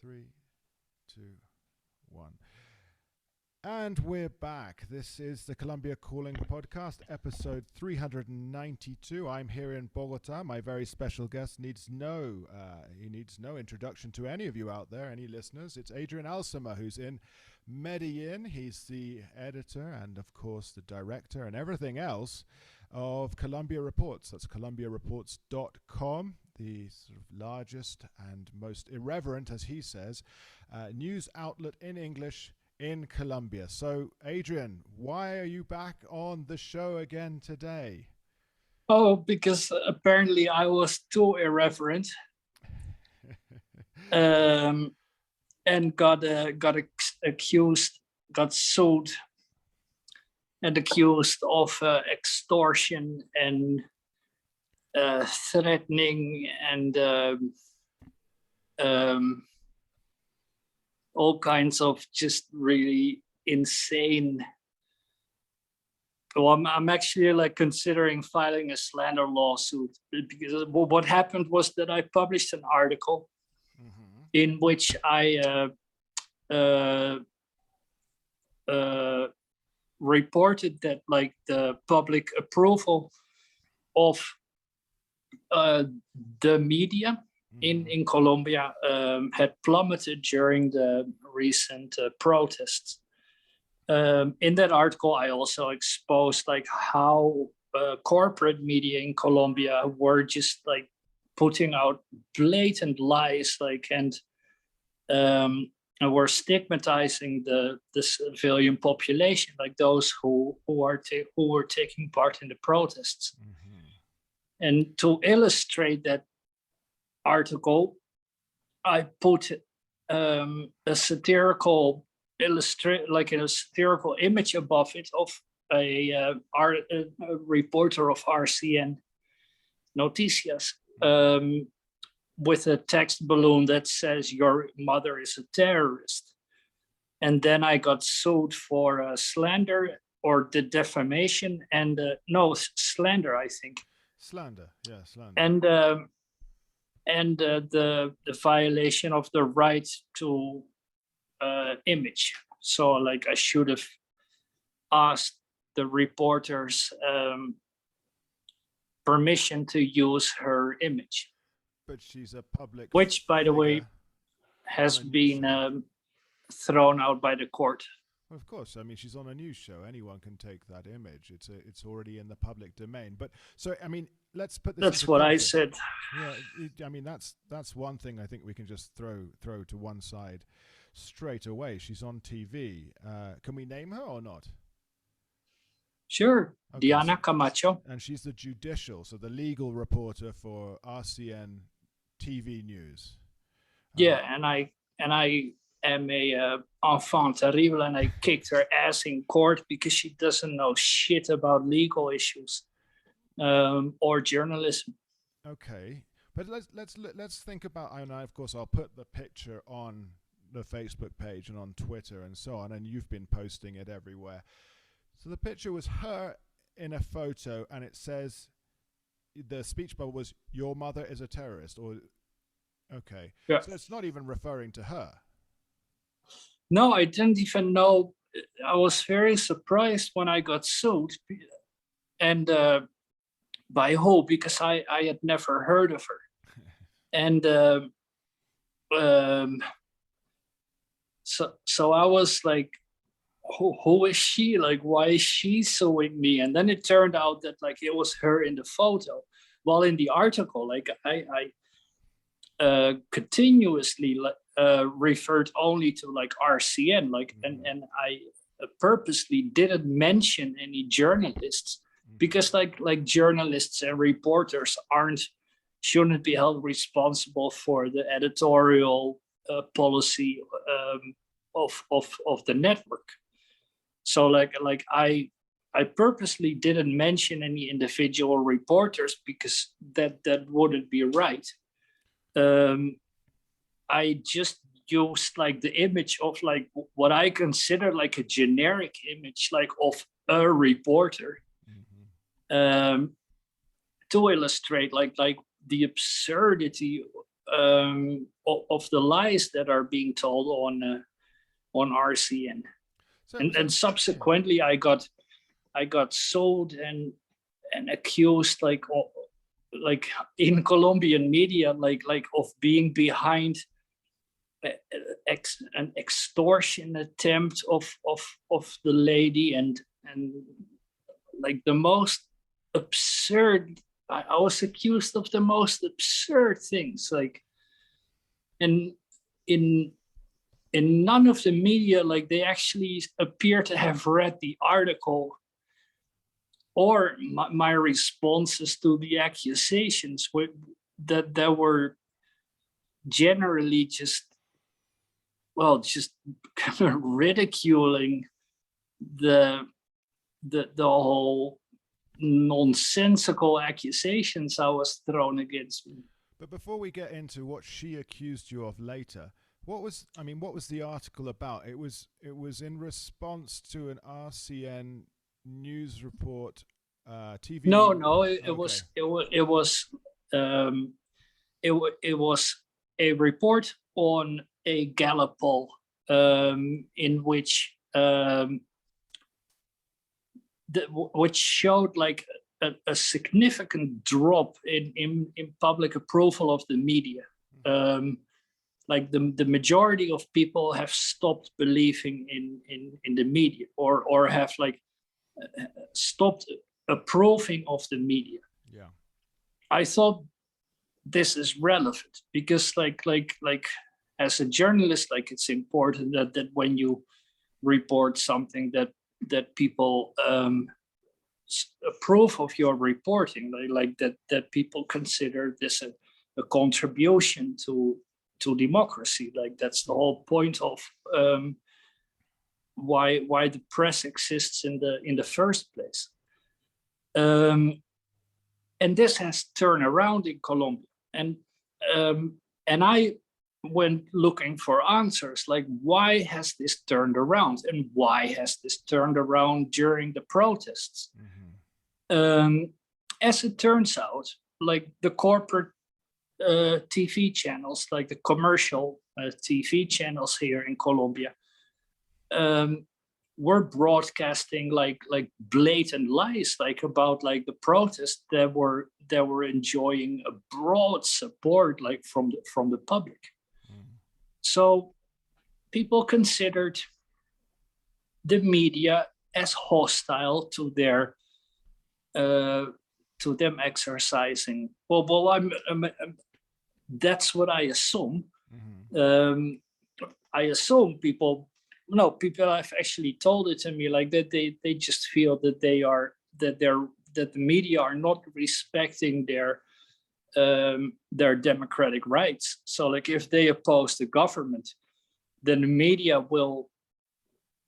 Three, two, one. And we're back. This is the Colombia Calling podcast, episode 392. I'm here in Bogota. My very special guest needs no introduction to any of you out there, any listeners. It's Adriaan Alsema, who's in Medellin. He's the editor and, of course, the director and everything else of Colombia Reports. That's colombiareports.com, the sort of largest and most irreverent, as he says, news outlet in English in Colombia. So, Adriaan, why are you back on the show again today? Oh, because apparently I was too irreverent, and got sued and accused of extortion and threatening and all kinds of just really insane. Well, I'm actually considering filing a slander lawsuit, because what happened was that I published an article in which I reported that the public approval of the media in Colombia had plummeted during the recent protests. In that article, I also exposed how corporate media in Colombia were just putting out blatant lies, and were stigmatizing the civilian population, those who were taking part in the protests. And to illustrate that article, I put a satirical a satirical image above it of a reporter of RCN Noticias, with a text balloon that says "Your mother is a terrorist." And then I got sued for slander or the defamation and slander, I think. Slander, yeah, slander. And the violation of the right to image. So I should have asked the reporters permission to use her image. But she's a public which, by the way, figure has been thrown out by the court. Of course, I mean, she's on a news show. Anyone can take that image. It's already in the public domain. But so, I mean, let's put this. That's what context. I said. Yeah, I mean, that's one thing I think we can just throw to one side straight away. She's on TV. Can we name her or not? Sure, okay, Diana Camacho. And she's the judicial, so the legal reporter for RCN TV News. Yeah, and I am a enfant terrible, and I kicked her ass in court because she doesn't know shit about legal issues or journalism. Okay, but let's think about. And of course, I'll put the picture on the Facebook page and on Twitter and so on, and you've been posting it everywhere. So the picture was her in a photo, and it says the speech bubble was "Your mother is a terrorist," or okay, yeah. So it's not even referring to her. No, I didn't even know. I was very surprised when I got sued, and by who? Because I had never heard of her, and so I was like, who is she? Why is she suing me? And then it turned out that it was her in the photo. While in the article, I continuously referred only to RCN, and I purposely didn't mention any journalists, because journalists and reporters shouldn't be held responsible for the editorial policy of the network. So I purposely didn't mention any individual reporters, because that wouldn't be right. I just used the image of what I consider a generic image of a reporter, to illustrate the absurdity of the lies that are being told on RCN. And subsequently, I got sued and accused, like in Colombian media, like of being behind an extortion attempt of the lady, and like the most absurd. I was accused of the most absurd things, like, and in none of the media, like, they actually appear to have read the article or my responses to the accusations, that were generally just kind of ridiculing the whole nonsensical accusations I was thrown against me. But before we get into what she accused you of later, what was the article about? It was in response to an RCN news report, TV. No, it was a report on a Gallup poll, in which which showed like a significant drop in public approval of the media. Like the majority of people have stopped believing in the media, or have like stopped approving of the media. Yeah, I thought this is relevant because like as a journalist, like, it's important that when you report something that people approve of your reporting, like that people consider this a contribution to democracy. Like, that's the whole point of why the press exists in the first place. And this has turned around in Colombia, and I went looking for answers, like, why has this turned around, and why has this turned around during the protests? As it turns out, like, the corporate TV channels, like the commercial TV channels here in Colombia, were broadcasting like blatant lies, like, about like the protests that were enjoying a broad support, like, from the public. So people considered the media as hostile to their to them exercising. That's what I assume. I assume people have actually told it to me, like, that they just feel that the media are not respecting their democratic rights. So, like, if they oppose the government, then the media will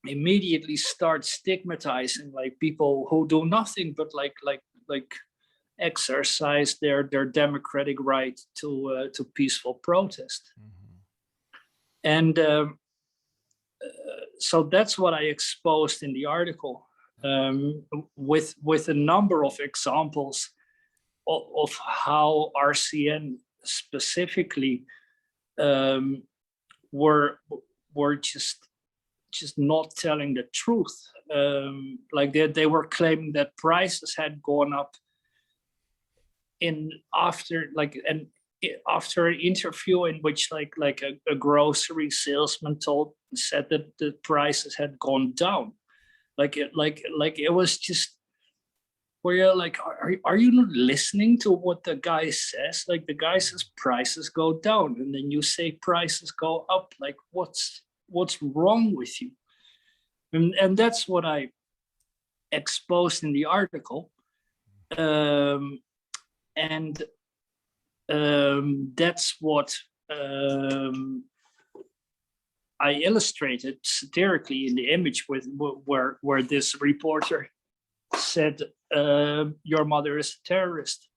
immediately start stigmatizing, like, people who do nothing but like exercise their democratic right to peaceful protest. And so that's what I exposed in the article, with a number of examples of how RCN specifically were just not telling the truth. Like, they were claiming that prices had gone up after an interview in which like a grocery salesman said that the prices had gone down. Like it was just where you're like, are you not listening to what the guy says? Like, the guy says prices go down, and then you say prices go up. Like, what's wrong with you? And that's what I exposed in the article. And that's what I illustrated satirically in the image where this reporter said, "Your mother is a terrorist."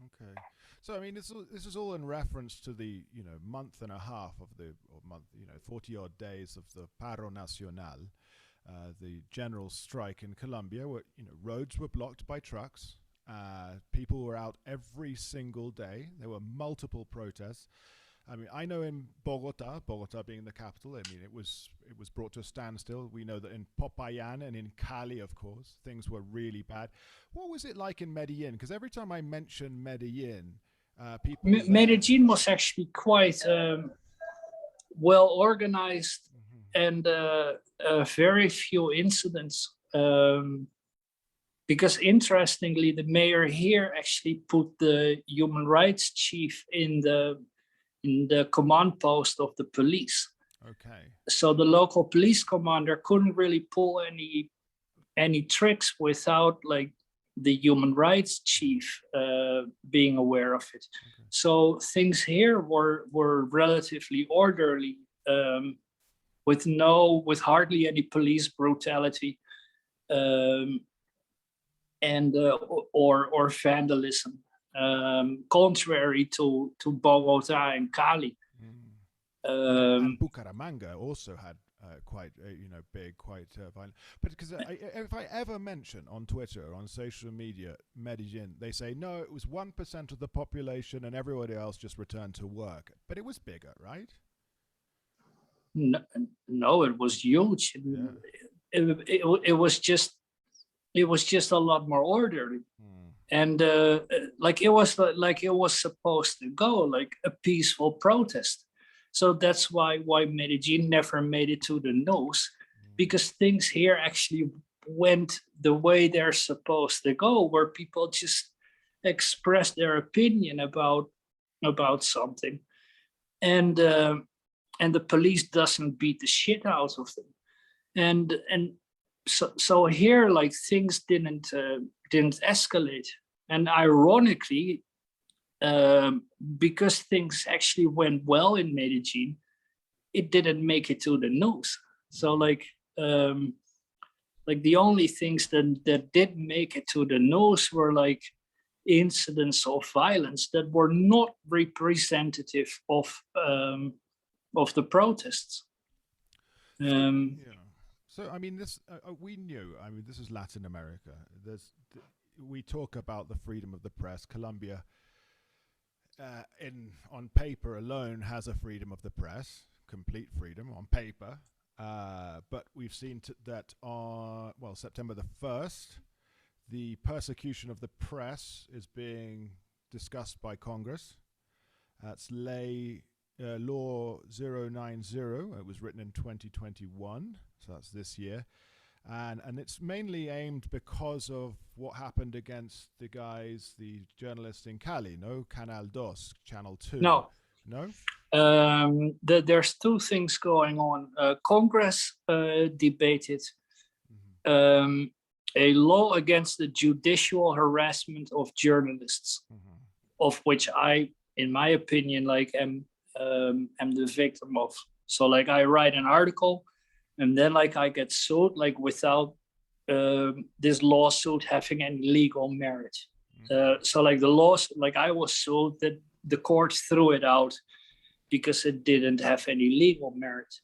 Okay, so I mean, this is all in reference to the month and a half of 40 odd days of the Paro Nacional, the general strike in Colombia, where roads were blocked by trucks. People were out every single day. There were multiple protests. I mean, I know in Bogota being the capital, I mean, it was brought to a standstill. We know that in Popayan and in Cali, of course, things were really bad. What was it like in Medellin? Because every time I mention Medellin, people Medellin was actually quite well organized, and very few incidents. Because interestingly, the mayor here actually put the human rights chief in the command post of the police. Okay. So the local police commander couldn't really pull any tricks without like the human rights chief being aware of it. Okay. So things here were relatively orderly, with hardly any police brutality, and or vandalism, contrary to Bogota and Cali. And Bucaramanga also had quite big, quite violent. But because if I ever mention on Twitter or on social media Medellin, they say no, it was 1% of the population and everybody else just returned to work. But it was bigger, right? No, it was huge. Yeah. It was just a lot more orderly. And like it was supposed to go, like a peaceful protest. So that's why Medellin never made it to the news, because things here actually went the way they're supposed to go, where people just express their opinion about something, and the police doesn't beat the shit out of them, and so here, like, things didn't escalate, and ironically, because things actually went well in Medellin, it didn't make it to the news. So like the only things that did make it to the news were like incidents of violence that were not representative of the protests. So I mean, this we knew. I mean, this is Latin America. We talk about the freedom of the press. Colombia, on paper alone, has a freedom of the press, complete freedom on paper. But we've seen that on September the 1st, the persecution of the press is being discussed by Congress. That's Law 090. It was written in 2021, so that's this year. And it's mainly aimed because of what happened against the journalists in Cali, no? Canals, Channel 2. No? There's two things going on. Congress debated a law against the judicial harassment of journalists, of which I, in my opinion, am the victim of. So like I write an article, and then like I get sued without this lawsuit having any legal merit. So like the laws, I was sued, that the court threw it out because it didn't have any legal merit.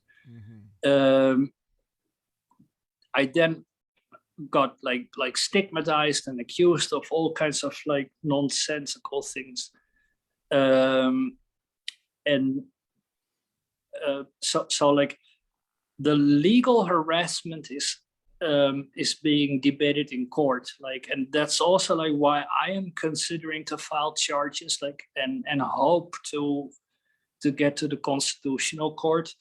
I then got stigmatized and accused of all kinds of nonsensical things. So the legal harassment is being debated in court, and that's also why I am considering to file charges, and hope to get to the Constitutional Court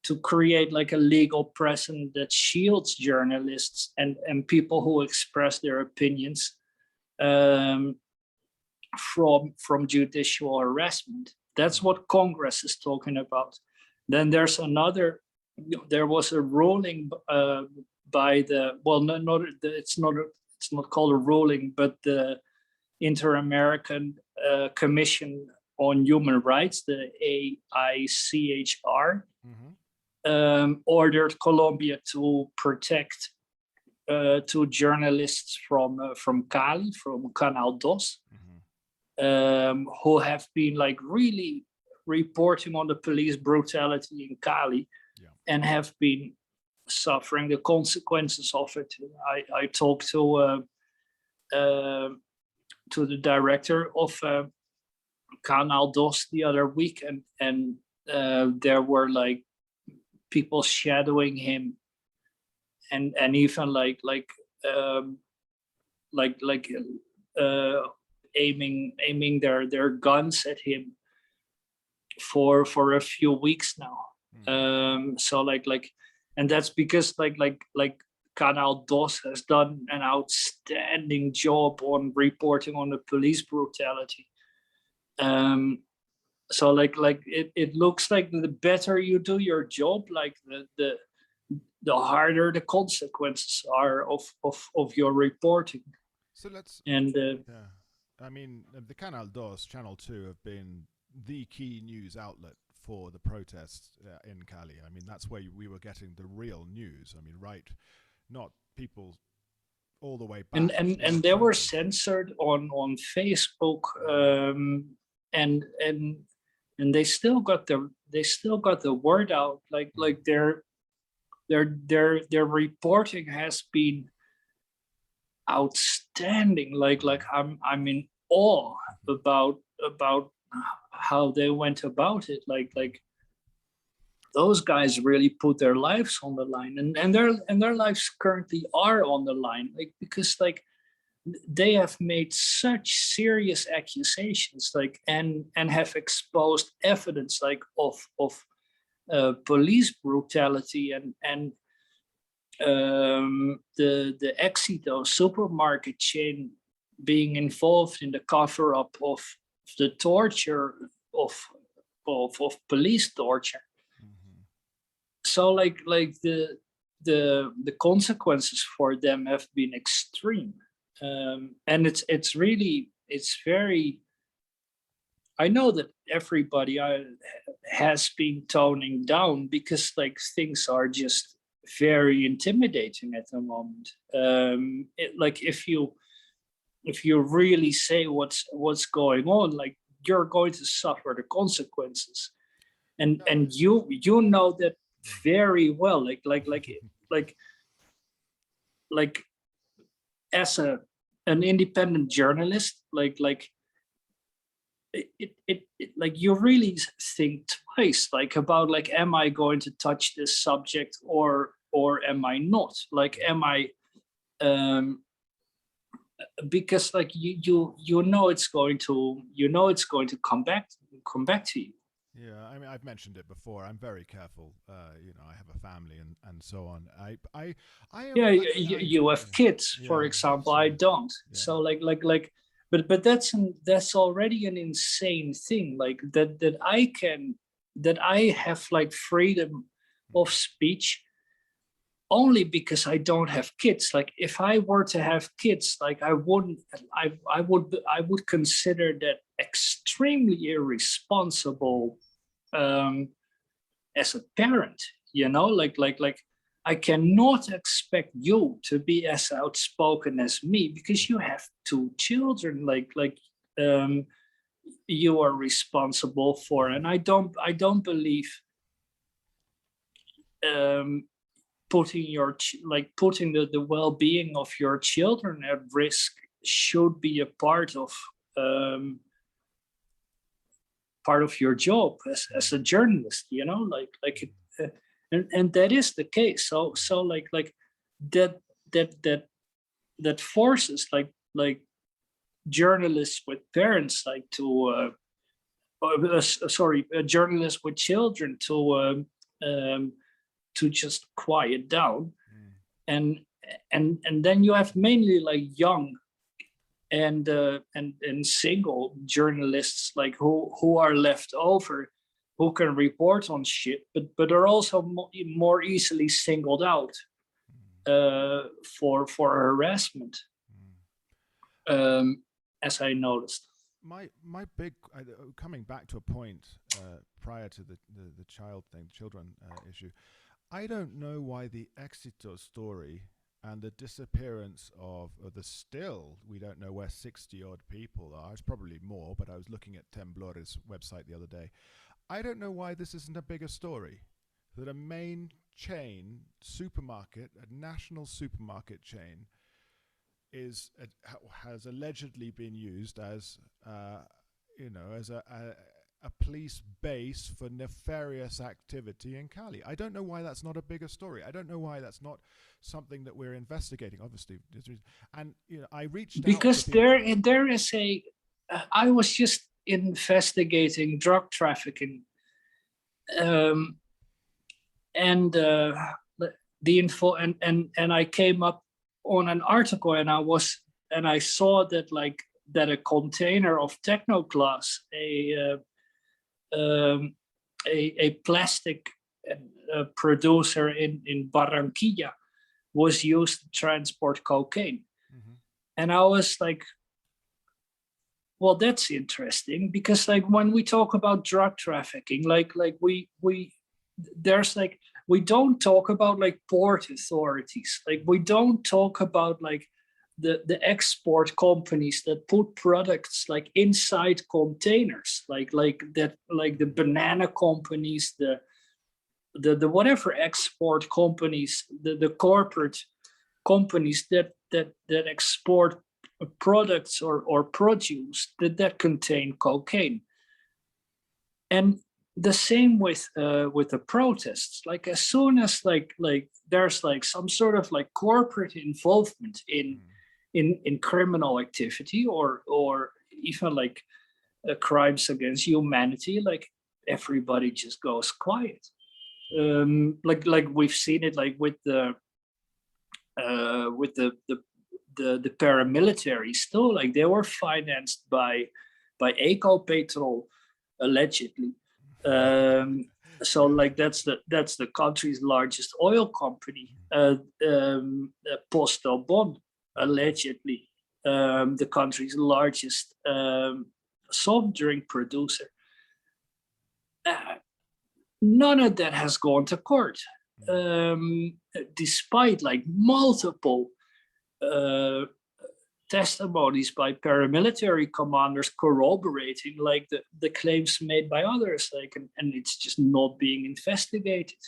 to create a legal precedent that shields journalists and people who express their opinions from judicial harassment. That's what Congress is talking about. Then there was a ruling by it's not called a ruling, but the Inter-American Commission on Human Rights, the AICHR, ordered Colombia to protect two journalists from Cali, from Canals, who have been really reporting on the police brutality in Cali, and have been suffering the consequences of it. I talked to the director of Canals the other week, and there were like people shadowing him, and even um, aiming their guns at him for a few weeks now. So and that's because Canals has done an outstanding job on reporting on the police brutality. So it looks like the better you do your job, like the harder the consequences are of your reporting. So let's And yeah, I mean the Canals Channel 2 have been the key news outlet for the protests in Cali. I mean that's where we were getting the real news. I mean, right, not people all the way back. And they were censored on Facebook, and they still got the word out. Like their reporting has been outstanding. Like I'm in awe about how they went about it. Like those guys really put their lives on the line, and their lives currently are on the line, like because like they have made such serious accusations, like and have exposed evidence like of police brutality, and the Éxito supermarket chain being involved in the cover up of the torture of police torture. So like the consequences for them have been extreme, and it's very. I know that everybody has been toning down because like things are just very intimidating at the moment. Like if you really say what's going on, like you're going to suffer the consequences, and you know that very well. Like as an independent journalist, like it like you really think twice, like about like, am I going to touch this subject or am I not? Like am I because like you know it's going to come back to you. Yeah, I mean, I've mentioned it before. I'm very careful. You know, I have a family and so on. I am. Yeah, you have kids, for example. I don't. Yeah. So like, but that's already an insane thing. Like that I have like freedom of speech only because I don't have kids. Like if I were to have kids, like I would consider that extremely irresponsible as a parent, you know, like I cannot expect you to be as outspoken as me because you have two children, like you are responsible for, and I don't believe putting the well-being of your children at risk should be a part of your job as a journalist, you know, and that is the case. So like that forces like journalists with parents like to journalists with children to just quiet down, and then you have mainly like young and single journalists like who are left over, who can report on shit, but are also more easily singled out for harassment, as I noticed. My big coming back to a point prior to the children issue. I don't know why the Éxito story and the disappearance of we don't know where 60 odd people are. It's probably more, but I was looking at Temblor's website the other day. I don't know why this isn't a bigger story. That a main chain supermarket, a national supermarket chain, has allegedly been used as as a police base for nefarious activity in Cali. I don't know why that's not a bigger story. I don't know why that's not something that we're investigating. Obviously, and I reached because out there is a. I was just investigating drug trafficking, and the info, and I came up on an article, and I saw that a container of Technoglass, a plastic producer in Barranquilla, was used to transport cocaine. Mm-hmm. And I was like, well, that's interesting, because when we talk about drug trafficking, we don't talk about port authorities. We don't talk about the export companies that put products inside containers, the banana companies, the whatever export companies, the corporate companies that export products or produce that contain cocaine. And the same with the protests. As soon as there's some sort of corporate involvement in criminal activity or even crimes against humanity, everybody just goes quiet. We've seen it with the paramilitary still. They were financed by Ecopetrol, allegedly. So that's the country's largest oil company, Postelbon, allegedly, the country's largest soft drink producer. None of that has gone to court, despite multiple testimonies by paramilitary commanders corroborating the claims made by others, and it's just not being investigated.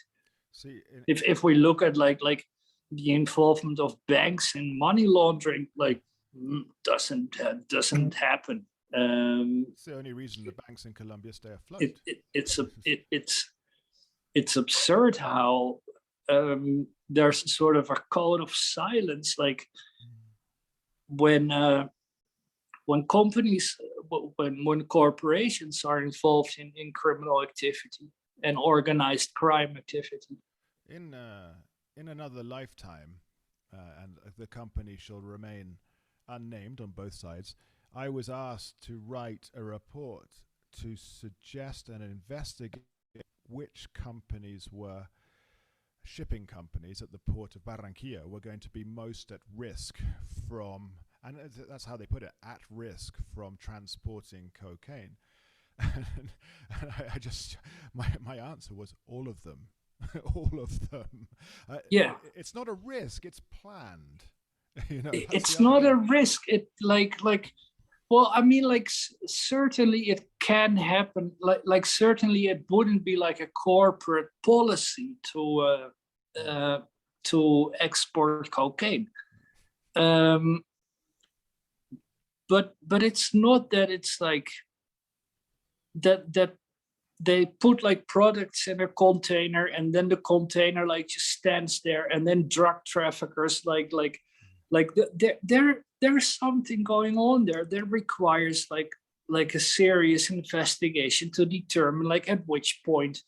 See, if we look at the involvement of banks in money laundering, doesn't happen. It's the only reason the banks in Colombia stay afloat. It's absurd how there's sort of a code of silence, when companies, when corporations are involved in criminal activity and organized crime activity. In another lifetime, and the company shall remain unnamed on both sides, I was asked to write a report to suggest and investigate which companies were shipping companies at the port of Barranquilla were going to be most at risk from, and that's how they put it, at risk from transporting cocaine. And I just, my answer was all of them. All of them. Yeah. It's not a risk, it's planned. It's not a risk. It well, I mean, certainly it can happen. Certainly it wouldn't be a corporate policy to export cocaine. But it's not that it's that they put like products in a container and then the container like just stands there, and then drug traffickers there's something going on there that requires like a serious investigation to determine like at which point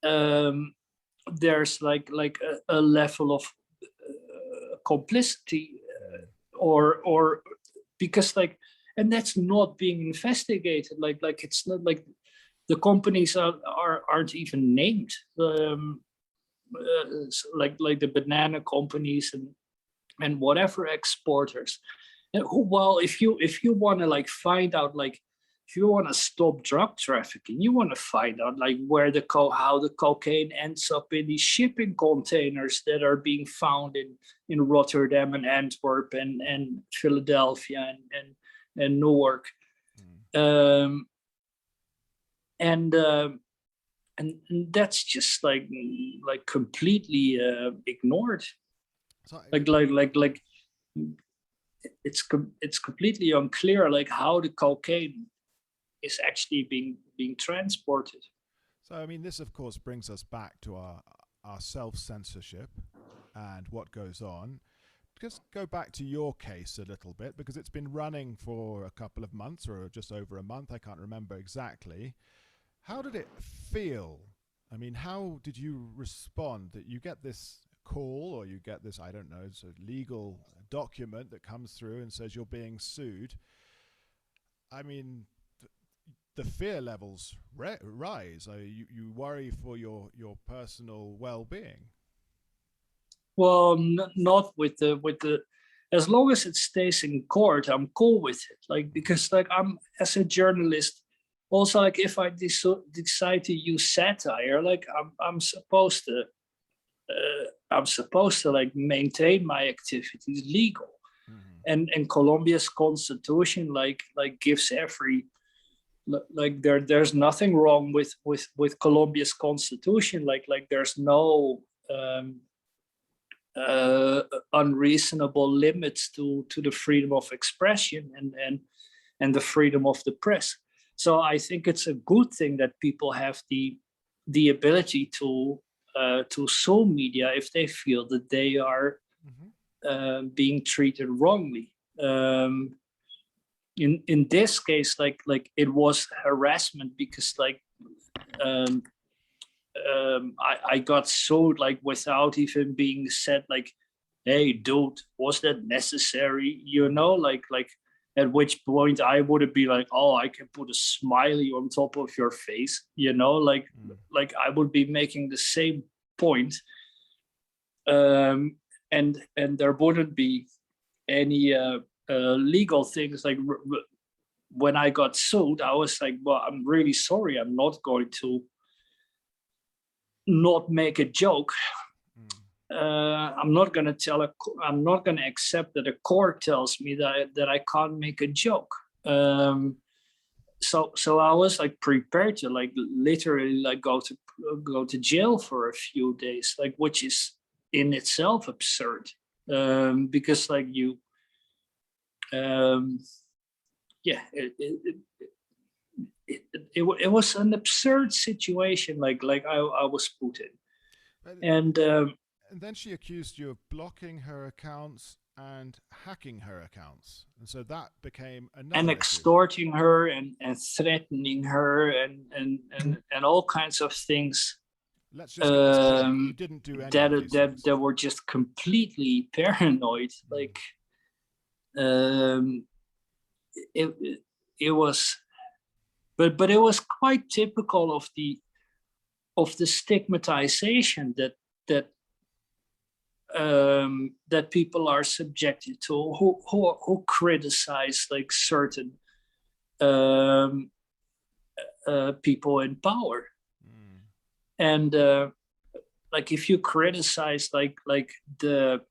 there's like a level of complicity or because like, and that's not being investigated. Like it's not like the companies aren't even named. Like the banana companies and whatever exporters. And well, if you want to like find out, like if you want to stop drug trafficking, you want to find out like where how the cocaine ends up in these shipping containers that are being found in Rotterdam and Antwerp and Philadelphia and Newark. And that's just like completely ignored. So, like it's completely unclear like how the cocaine is actually being transported. So, I mean, this, of course, brings us back to our self-censorship and what goes on. Just go back to your case a little bit, because it's been running for a couple of months or just over a month. I can't remember exactly. How did it feel? I mean, how did you respond that you get this call, or you get this, I don't know, it's a legal document that comes through and says you're being sued? I mean, the fear levels rise. You worry for your personal well-being. Well, not with the. As long as it stays in court, I'm cool with it. Like, because like I'm, as a journalist, also, like if I decide to use satire, like I'm supposed to. I'm supposed to like maintain my activities legal, and Colombia's constitution like gives every. Like there's nothing wrong with Colombia's constitution. Like there's no unreasonable limits to the freedom of expression and the freedom of the press. So I think it's a good thing that people have the ability to sue media if they feel that they are being treated wrongly. In this case, like it was harassment, because like I got sued like without even being said like, hey dude, was that necessary? You know, like at which point I would be like, oh, I can put a smiley on top of your face, you know, like I would be making the same point. And there wouldn't be any legal things. Like when I got sued, I was like, well, I'm really sorry, I'm not going to not make a joke. I'm not going to I'm not going to accept that a court tells me that I can't make a joke. So I was like prepared to like literally like go to jail for a few days, like, which is in itself absurd, because like you, yeah, it was an absurd situation, like I was put in, and then she accused you of blocking her accounts and hacking her accounts, and so that became another and issue. Extorting her and threatening her and all kinds of things. Let's just get this clear. You didn't do any of these things. That were just completely paranoid. Like it was, but it was quite typical of the stigmatization that people are subjected to who criticize like certain people in power. And like if you criticize like the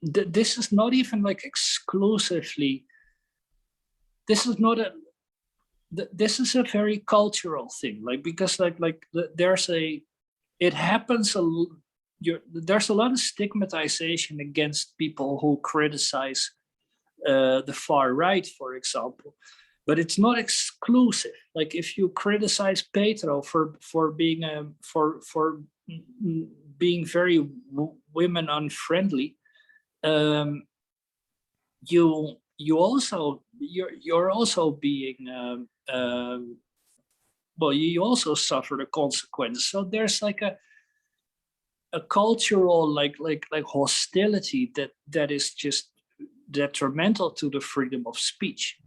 this is not even like exclusively, this is not a, this is a very cultural thing, like because like there's a, it happens there's a lot of stigmatization against people who criticize the far right, for example, but it's not exclusive. Like if you criticize Petro for being for being very women unfriendly, you're also being well, you also suffer the consequences. So there's like a cultural like hostility that is just detrimental to the freedom of speech.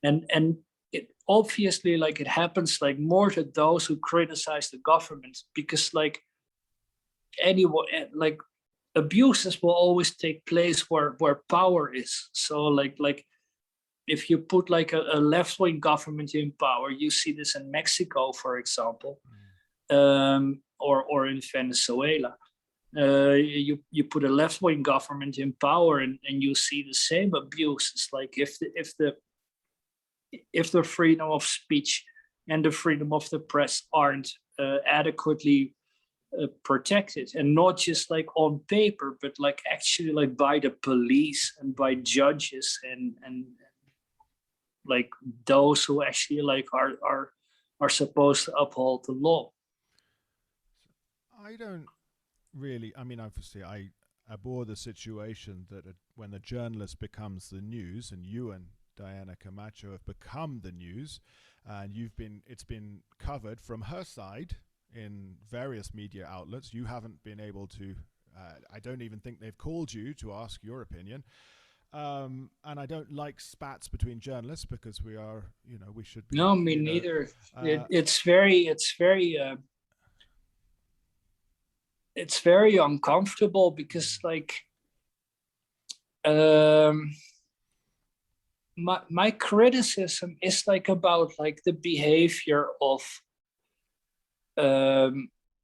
And it obviously like it happens like more to those who criticize the government, because like anyone, like abuses will always take place where power is. So like if you put like a left-wing government in power, you see this in Mexico, for example, or in Venezuela. You put a left-wing government in power, and you see the same abuses. Like if the freedom of speech and the freedom of the press aren't adequately protected, and not just like on paper, but like actually like by the police and by judges and like those who actually like are supposed to uphold the law. I don't really. I mean, obviously, I abhor the situation that when the journalist becomes the news, and you and Diana Camacho have become the news, and it's been covered from her side in various media outlets. You haven't been able to. I don't even think they've called you to ask your opinion. And I don't like spats between journalists because we are, we should be. No, me neither. It's very uncomfortable because like my criticism is like about like the behavior of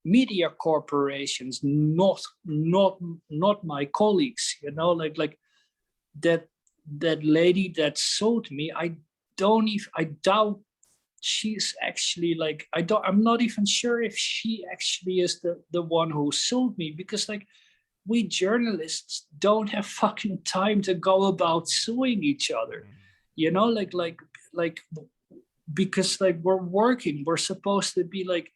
media corporations, not my colleagues, like that lady that sued me. I doubt she's actually like, I'm not even sure if she actually is the one who sued me, because like we journalists don't have fucking time to go about suing each other, like because like we're supposed to be like,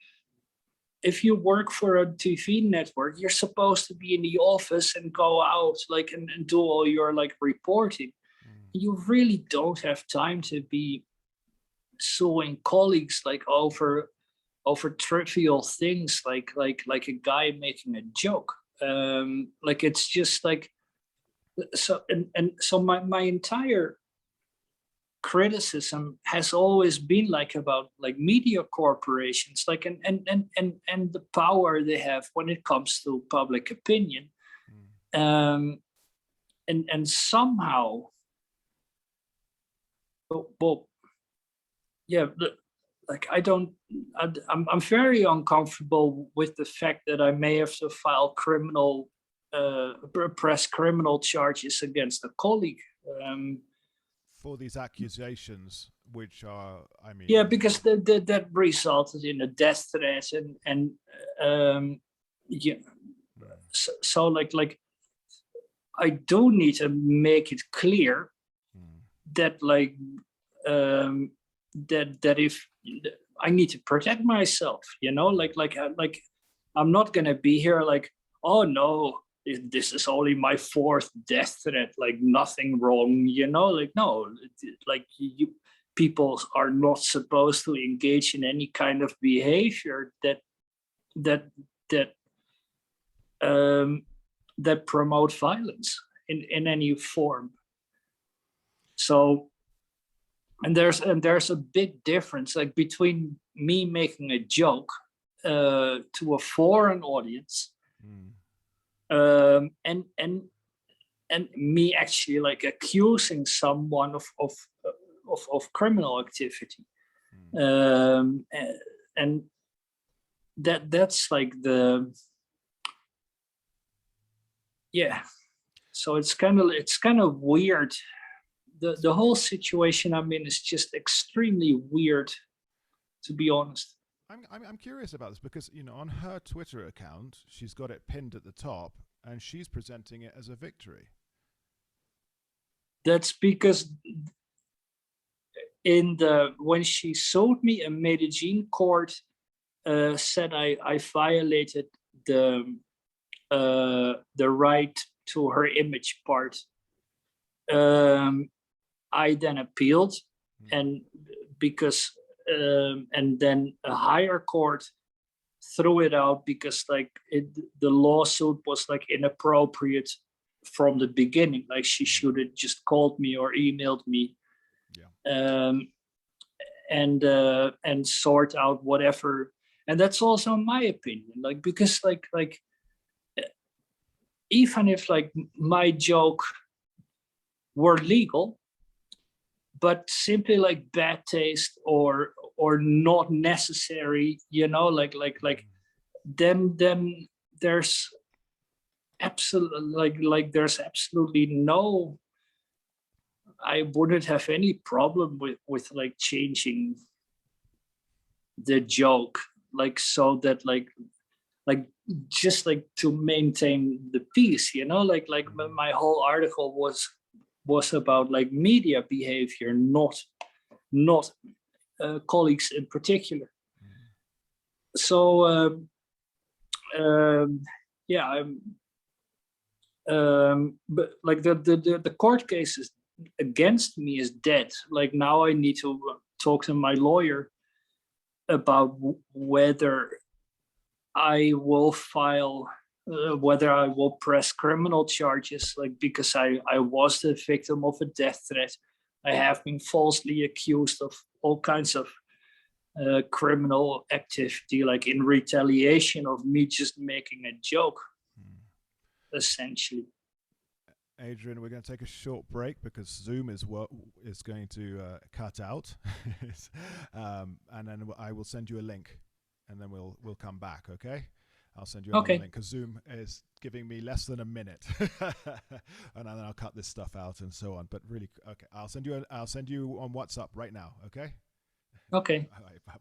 if you work for a TV network, you're supposed to be in the office and go out like and do all your like reporting. You really don't have time to be suing colleagues like over trivial things like a guy making a joke. Like it's just like, so and so my entire criticism has always been like about like media corporations, like and the power they have when it comes to public opinion. And somehow, well, yeah, like I'm very uncomfortable with the fact that I may have to file press criminal charges against a colleague. For these accusations, which are, I mean, yeah, because that resulted in a death threat, and yeah, so like I do need to make it clear that like that if I need to protect myself, like I'm not gonna be here like, oh no, this is only my fourth death threat, like nothing wrong, like no, like people are not supposed to engage in any kind of behavior that promote violence in any form. So, and there's a big difference like between me making a joke to a foreign audience, and me actually like accusing someone of criminal activity. And that's like so it's kind of weird. The whole situation I'm in is just extremely weird, to be honest. I'm curious about this because on her Twitter account she's got it pinned at the top and she's presenting it as a victory. That's because when she sued me, a Medellin court said I violated the right to her image part. I then appealed, and because and then a higher court threw it out because like the lawsuit was like inappropriate from the beginning. Like she should have just called me or emailed me, and sort out whatever. And that's also my opinion. Like because like even if like my joke were legal, but simply like bad taste or not necessary, like then there's absolutely no, I wouldn't have any problem with like changing the joke, like so that like just like to maintain the peace, like my whole article was about like media behavior, not not colleagues in particular. So yeah, but like the court cases against me is dead. Like now I need to talk to my lawyer about whether I will file, whether I will press criminal charges, like because I was the victim of a death threat. I have been falsely accused of all kinds of criminal activity, like in retaliation of me just making a joke, essentially. Adriaan, we're going to take a short break because Zoom is going to cut out, and then I will send you a link, and then we'll come back. Okay, I'll send you another link because Zoom is giving me less than a minute, and then I'll cut this stuff out and so on. But really, okay, I'll send you on WhatsApp right now. Okay. Okay. All right. Bye.